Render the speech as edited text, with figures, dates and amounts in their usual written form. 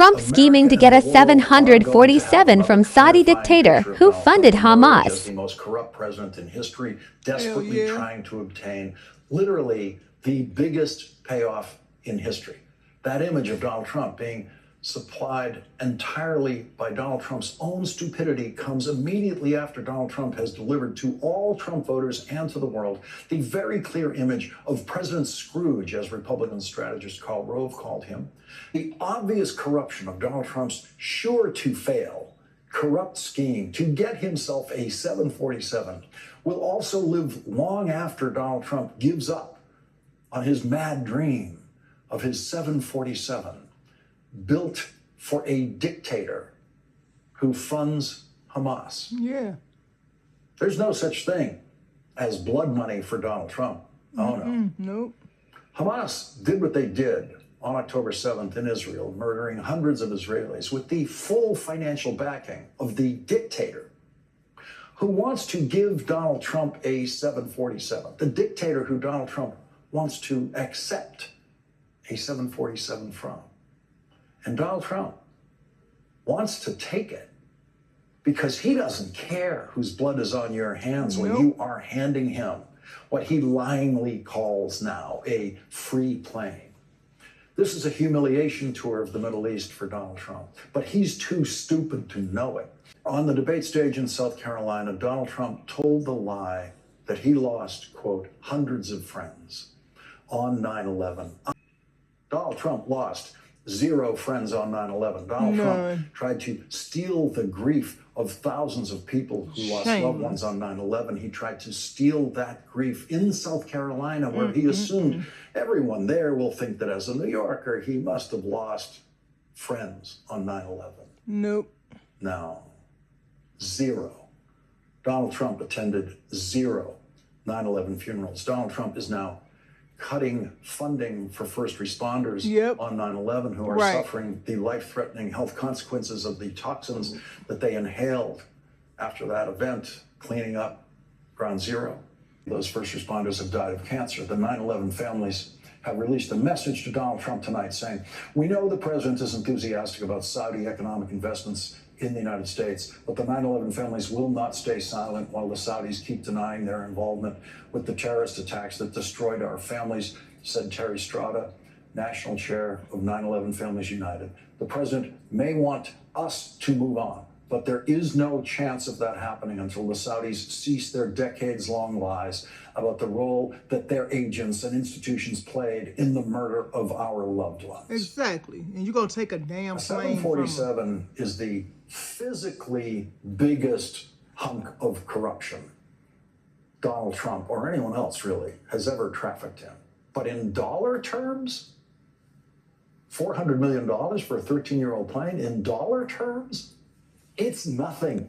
Trump scheming to get a 747 from Saudi dictator who funded Hamas. As the most corrupt president in history, desperately trying to obtain literally the biggest payoff in history. That image of Donald Trump being supplied entirely by Donald Trump's own stupidity comes immediately after Donald Trump has delivered to all Trump voters and to the world the very clear image of President Scrooge, as Republican strategist Karl Rove called him. The obvious corruption of Donald Trump's sure-to-fail corrupt scheme to get himself a 747 will also live long after Donald Trump gives up on his mad dream of his 747 built for a dictator who funds Hamas. Yeah. There's no such thing as blood money for Donald Trump. Oh, no. Nope. Hamas did what they did on October 7th in Israel, murdering hundreds of Israelis with the full financial backing of the dictator who wants to give Donald Trump a 747, the dictator who Donald Trump wants to accept a 747 from. And Donald Trump wants to take it because he doesn't care whose blood is on your hands when you are handing him what he lyingly calls now a free plane. This is a humiliation tour of the Middle East for Donald Trump, but he's too stupid to know it. On the debate stage in South Carolina, Donald Trump told the lie that he lost, quote, hundreds of friends on 9/11. Donald Trump lost 0 friends on 9/11. Donald Trump tried to steal the grief of thousands of people who lost loved ones on 9/11. He tried to steal that grief in South Carolina, where he assumed everyone there will think that as a New Yorker, he must have lost friends on 9/11. Nope. No. 0. Donald Trump attended 0 9/11 funerals. Donald Trump is now cutting funding for first responders on 9/11 who are suffering the life-threatening health consequences of the toxins that they inhaled after that event, cleaning up Ground Zero. Those first responders have died of cancer. The 9/11 families have released a message to Donald Trump tonight saying, "We know the president is enthusiastic about Saudi economic investments in the United States, but the 9/11 families will not stay silent while the Saudis keep denying their involvement with the terrorist attacks that destroyed our families," said Terry Strada, national chair of 9/11 Families United. "The president may want us to move on, but there is no chance of that happening until the Saudis cease their decades-long lies about the role that their agents and institutions played in the murder of our loved ones." Exactly. And you're going to take a damn plane 747 is the physically biggest hunk of corruption Donald Trump, or anyone else really, has ever trafficked in. But in dollar terms, $400 million for a 13-year-old plane, in dollar terms, it's nothing